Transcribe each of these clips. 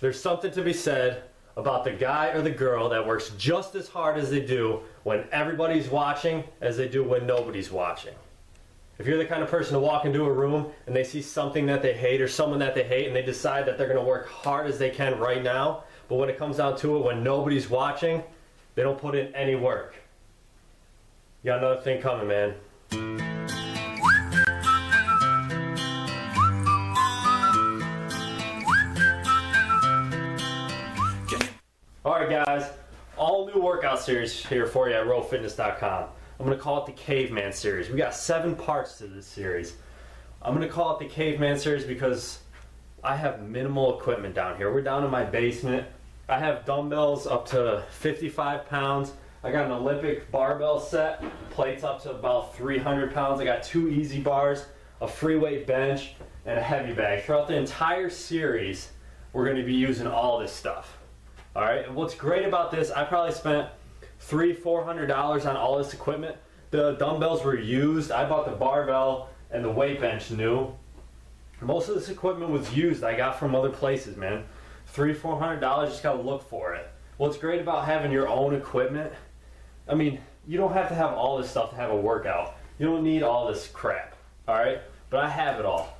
There's something to be said about the guy or the girl that works just as hard as they do when everybody's watching as they do when nobody's watching. If you're the kind of person to walk into a room and they see something that they hate or someone that they hate and they decide that they're going to work hard as they can right now, but when it comes down to it, when nobody's watching, they don't put in any work. You got another thing coming, man. Alright guys, all new workout series here for you at RoweFitness.com. I'm going to call it the Caveman Series. We got 7 parts to this series. I'm going to call it the Caveman Series because I have minimal equipment down here. We're down in my basement. I have dumbbells up to 55 pounds. I got an Olympic barbell set, plates up to about 300 pounds. I got 2 easy bars, a free weight bench, and a heavy bag. Throughout the entire series, we're going to be using all this stuff. Alright, and what's great about this, I probably spent $300–400 on all this equipment. The dumbbells were used. I bought the barbell and the weight bench new. Most of this equipment was used. I got from other places, man. $300–400, just gotta look for it. What's great about having your own equipment, I mean, you don't have to have all this stuff to have a workout. You don't need all this crap, alright? But I have it all.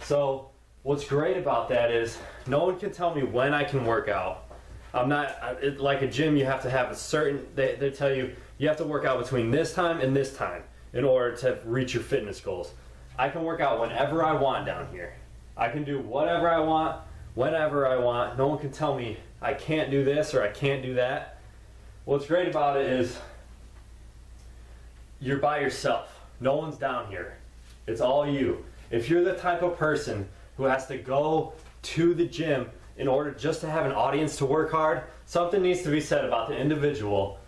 So, what's great about that is, no one can tell me when I can work out. I'm not, like a gym, you have to have a certain, they tell you, you have to work out between this time and this time in order to reach your fitness goals. I can work out whenever I want down here. I can do whatever I want, whenever I want. No one can tell me I can't do this or I can't do that. What's great about it is you're by yourself. No one's down here. It's all you. If you're the type of person who has to go to the gym in order just to have an audience to work hard, something needs to be said about the individual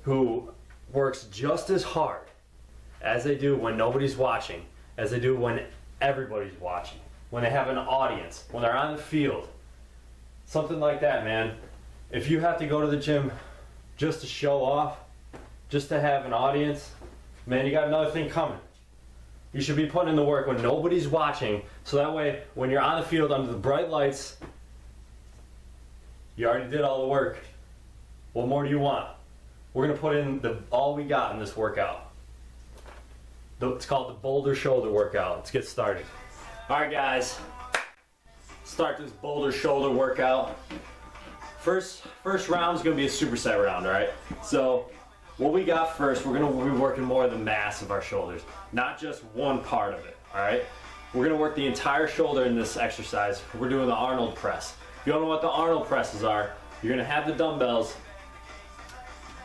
who works just as hard as they do when nobody's watching, as they do when everybody's watching, when they have an audience, when they're on the field. Something like that, man. If you have to go to the gym just to show off, just to have an audience, man, you got another thing coming. You should be putting in the work when nobody's watching, so that way when you're on the field under the bright lights, you already did all the work. What more do you want? We're going to put in all we got in this workout. It's called the boulder shoulder workout. Let's get started. Alright guys, start this boulder shoulder workout. First round is going to be a superset round, alright? So what we got first, we're going to be working more of the mass of our shoulders, not just one part of it, alright? We're going to work the entire shoulder in this exercise. We're doing the Arnold press. If you don't know what the Arnold presses are, you're going to have the dumbbells.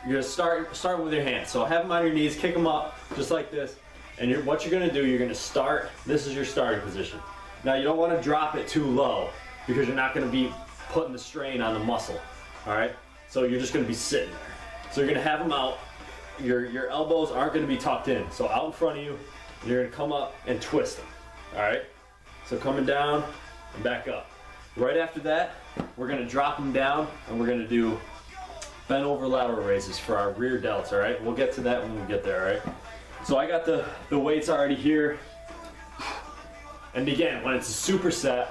You're going to start with your hands. So have them on your knees, kick them up just like this. And what you're going to do, you're going to start, this is your starting position. Now you don't want to drop it too low because you're not going to be putting the strain on the muscle. Alright? So you're just going to be sitting there. So you're going to have them out. Your elbows aren't going to be tucked in. So out in front of you, you're going to come up and twist them. Alright? So coming down and back up. Right after that, we're going to drop them down and we're going to do bent over lateral raises for our rear delts, all right? We'll get to that when we get there, all right? So I got the weights already here. And again, when it's a superset,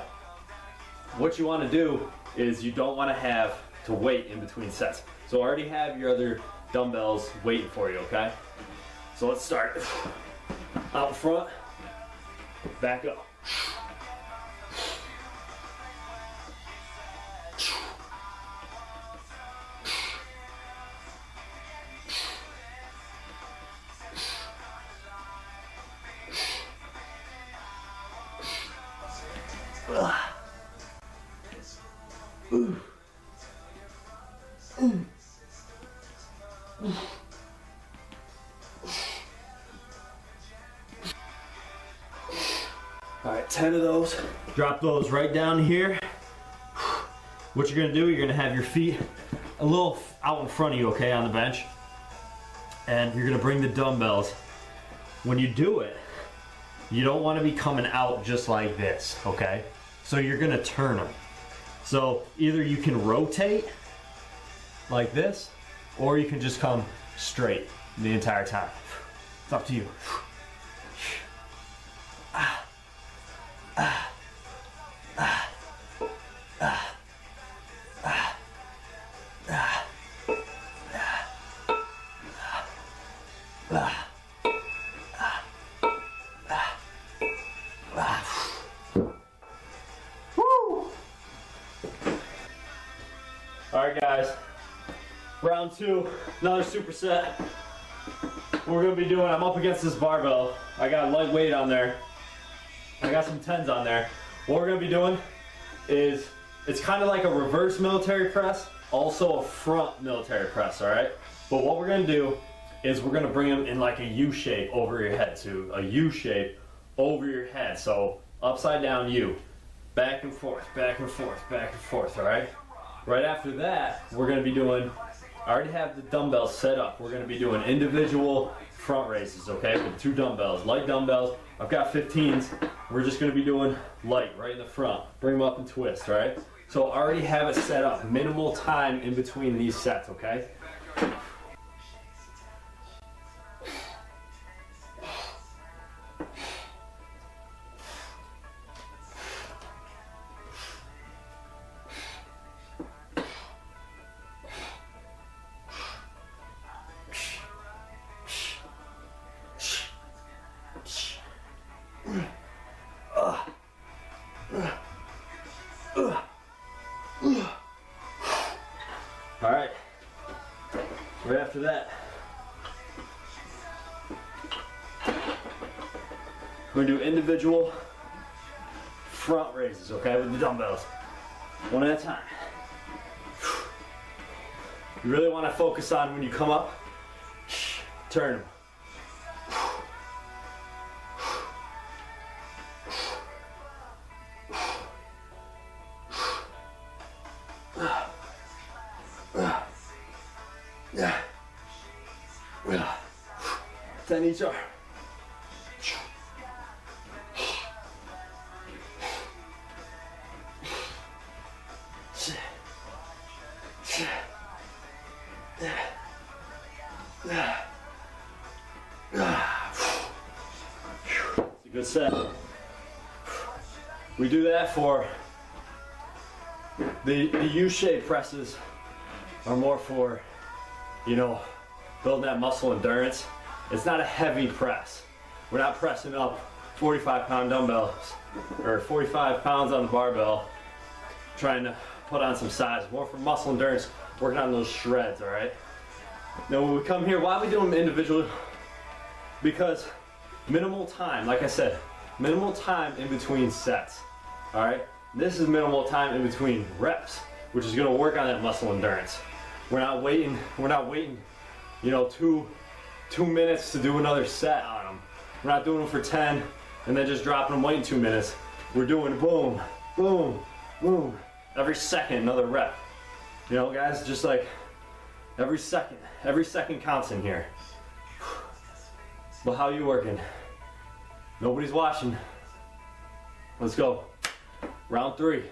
what you want to do is you don't want to have to wait in between sets. So already have your other dumbbells waiting for you, okay? So let's start. Out front, back up. All right, 10 of those. Drop those right down here. What you're gonna do, you're gonna have your feet a little out in front of you, okay, on the bench. And you're gonna bring the dumbbells. When you do it, you don't wanna be coming out just like this, okay? So you're gonna turn them. So either you can rotate like this, or you can just come straight the entire time. It's up to you. Alright guys, round 2, another superset. We're gonna be doing, I'm up against this barbell. I got light weight on there. I got some 10s on there. What we're gonna be doing is, it's kind of like a reverse military press, also a front military press, alright? But what we're gonna do is we're gonna bring them in like a U shape over your head, so a U shape over your head. So upside down U, back and forth, back and forth, back and forth, alright? Right after that, we're gonna be doing, I already have the dumbbells set up. We're gonna be doing individual front raises, okay? With 2 dumbbells, light dumbbells. I've got 15s. We're just gonna be doing light right in the front. Bring them up and twist, right? So I already have it set up. Minimal time in between these sets, okay? All right, right after that, we're gonna do individual front raises, okay, with the dumbbells, one at a time. You really wanna focus on when you come up, turn them. Yeah. 10 each arm. It's a good set. We do that for the U-shaped presses are more for, you know, building that muscle endurance. It's not a heavy press. We're not pressing up 45-pound dumbbells or 45 pounds on the barbell trying to put on some size. More for muscle endurance, working on those shreds, all right? Now when we come here, why are we doing them individually? Because minimal time, like I said, minimal time in between sets, all right? This is minimal time in between reps, which is gonna work on that muscle endurance. We're not waiting, you know, two minutes to do another set on them. We're not doing them for 10 and then just dropping them, waiting 2 minutes. We're doing boom, boom, boom. Every second, another rep. You know, guys, just like every second counts in here. But how you working? Nobody's watching. Let's go. Round 3.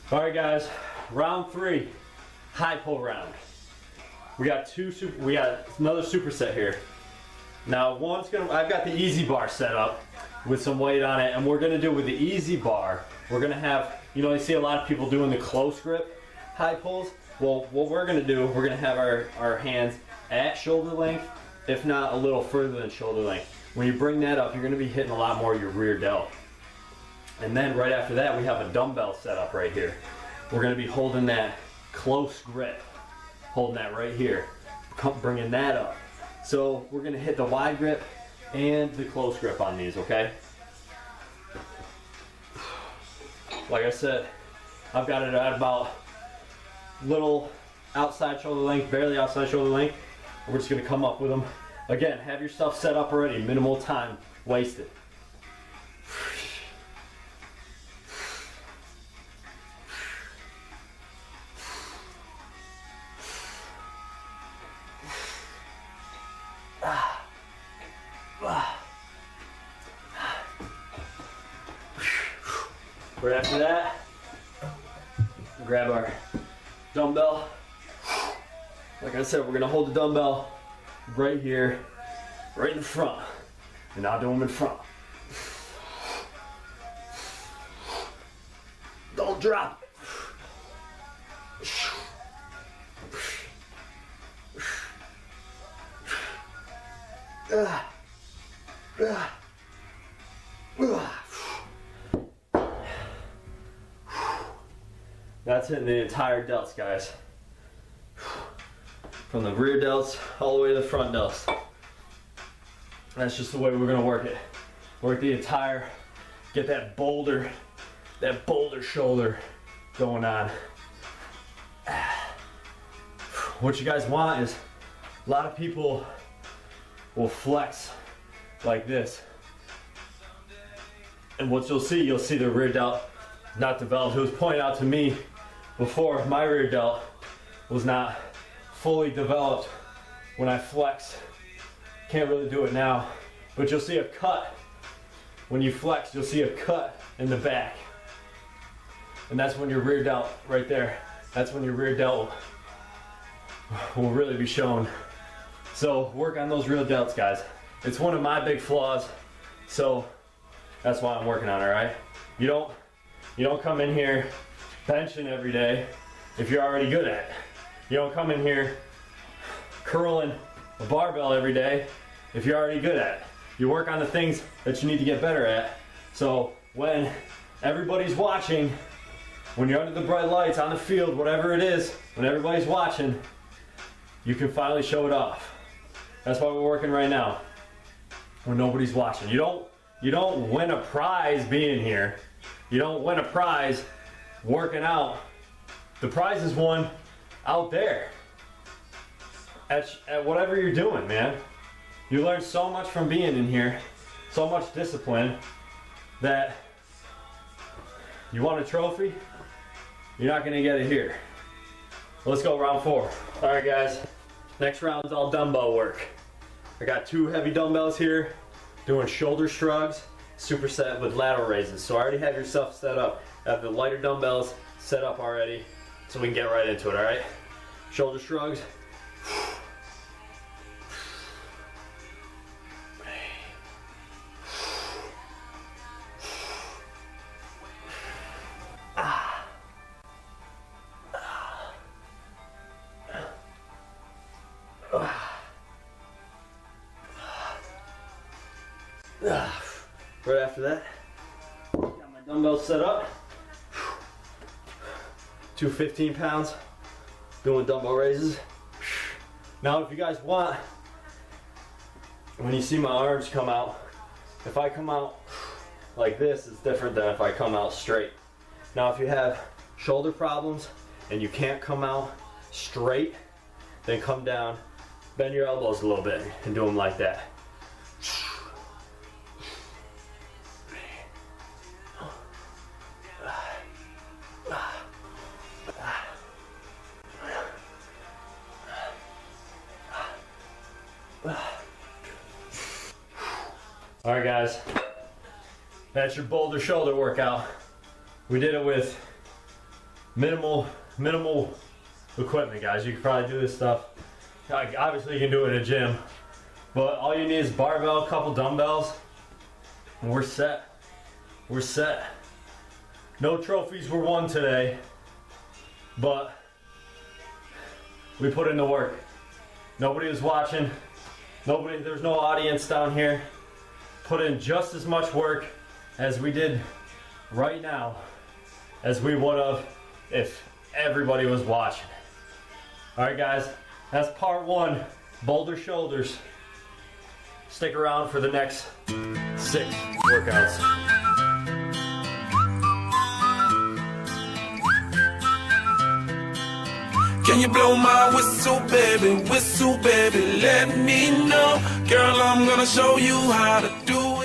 All right, guys, round 3, high pull round. We got another superset here. Now I've got the easy bar set up with some weight on it, and we're gonna do with the easy bar, we're gonna have, you know, you see a lot of people doing the close grip high pulls. Well, what we're gonna do, we're gonna have our hands at shoulder length, if not a little further than shoulder length. When you bring that up, you're gonna be hitting a lot more of your rear delt. And then right after that, we have a dumbbell set up right here. We're gonna be holding that close grip, holding that right here, bringing that up. So we're gonna hit the wide grip and the close grip on these, okay? Like I said, I've got it at about little outside shoulder length, barely outside shoulder length. We're just gonna come up with them. Again, have your stuff set up already, minimal time wasted. Right after that, grab our dumbbell. Like I said, we're gonna hold the dumbbell right here, right in front. And now do them in front. Don't drop it. That's hitting the entire delts, guys. From the rear delts all the way to the front delts. That's just the way we're gonna work it. Work the entire, get that boulder shoulder going on. What you guys want is, a lot of people will flex like this. And what you'll see the rear delt not developed. It was pointed out to me before, my rear delt was not fully developed when I flexed. Can't really do it now, but you'll see a cut. When you flex, you'll see a cut in the back. And that's when your rear delt, right there, that's when your rear delt will really be shown. So work on those rear delts, guys. It's one of my big flaws, so that's why I'm working on it, right? You don't come in here benching every day if you're already good at it. You don't come in here curling a barbell every day if you're already good at it. You work on the things that you need to get better at. So when everybody's watching, when you're under the bright lights on the field, whatever it is, when everybody's watching, you can finally show it off. That's why we're working right now, when nobody's watching. You don't win a prize being here. You don't win a prize working out. The prize is won out there at whatever you're doing, man. You learn so much from being in here, so much discipline, that you want a trophy, you're not gonna get it here. Let's go round 4. All right, guys, next round's all dumbbell work. I got 2 heavy dumbbells here, doing shoulder shrugs, superset with lateral raises. So I already have yourself set up. I have the lighter dumbbells set up already, so we can get right into it, all right? Shoulder shrugs. Right after that, got my dumbbells set up. 2 15 pounds, doing dumbbell raises. Now if you guys want, when you see my arms come out, if I come out like this, it's different than if I come out straight. Now if you have shoulder problems and you can't come out straight, then come down, bend your elbows a little bit and do them like that. All right, guys, that's your boulder shoulder workout. We did it with minimal equipment, guys. You can probably do this stuff. Obviously, you can do it in a gym, but all you need is barbell, a couple dumbbells, and we're set. We're set. No trophies were won today, but we put in the work. Nobody was watching. There's no audience down here. Put in just as much work as we did right now as we would have if everybody was watching. All right, guys, that's part 1, boulder shoulders. Stick around for the next 6 workouts. Can you blow my whistle, baby, let me know. Girl, I'm gonna show you how to do